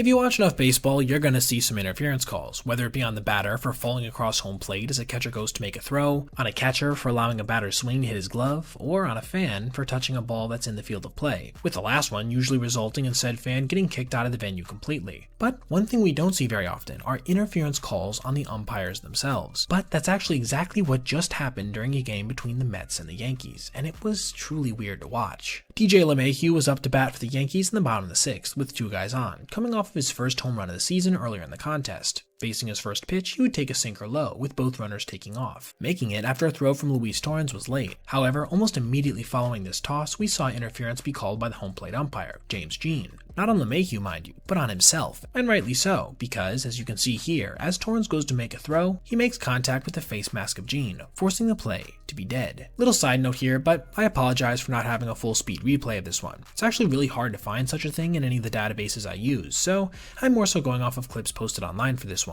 If you watch enough baseball, you're going to see some interference calls, whether it be on the batter for falling across home plate as a catcher goes to make a throw, on a catcher for allowing a batter's swing to hit his glove, or on a fan for touching a ball that's in the field of play, with the last one usually resulting in said fan getting kicked out of the venue completely. But one thing we don't see very often are interference calls on the umpires themselves. But that's actually exactly what just happened during a game between the Mets and the Yankees, and it was truly weird to watch. DJ LeMahieu was up to bat for the Yankees in the bottom of the 6th with 2 guys on, coming off of his first home run of the season earlier in the contest. Facing his first pitch, he would take a sinker low, with both runners taking off, making it after a throw from Luis Torrens was late. However, almost immediately following this toss, we saw interference be called by the home plate umpire, James Jean. Not on LeMahieu, mind you, but on himself, and rightly so, because, as you can see here, as Torrens goes to make a throw, he makes contact with the face mask of Jean, forcing the play to be dead. Little side note here, but I apologize for not having a full speed replay of this one. It's actually really hard to find such a thing in any of the databases I use, so I'm more so going off of clips posted online for this one.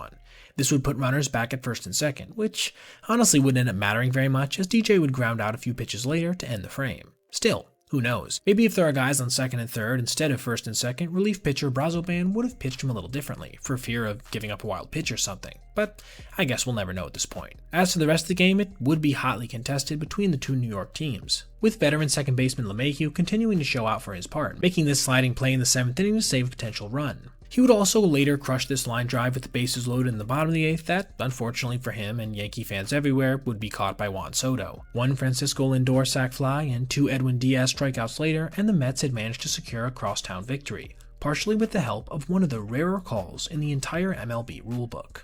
This would put runners back at first and second, which honestly wouldn't end up mattering very much as DJ would ground out a few pitches later to end the frame. Still, who knows? Maybe if there are guys on second and third instead of first and second, relief pitcher Brazoban would have pitched him a little differently, for fear of giving up a wild pitch or something. But I guess we'll never know at this point. As for the rest of the game, it would be hotly contested between the two New York teams, with veteran second baseman LeMahieu continuing to show out for his part, making this sliding play in the 7th inning to save a potential run. He would also later crush this line drive with the bases loaded in the bottom of the 8th that, unfortunately for him and Yankee fans everywhere, would be caught by Juan Soto. 1 Francisco Lindor sac fly and 2 Edwin Diaz strikeouts later, and the Mets had managed to secure a crosstown victory, partially with the help of one of the rarer calls in the entire MLB rulebook.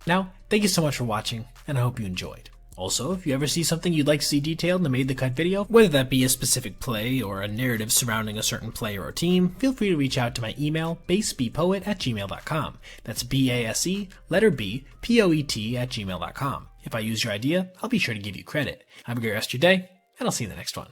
Now, thank you so much for watching, and I hope you enjoyed. Also, if you ever see something you'd like to see detailed in the Made the Cut video, whether that be a specific play or a narrative surrounding a certain player or team, feel free to reach out to my email, basebpoet@gmail.com. That's B-A-S-E, letter B, P-O-E-T @gmail.com. If I use your idea, I'll be sure to give you credit. Have a great rest of your day, and I'll see you in the next one.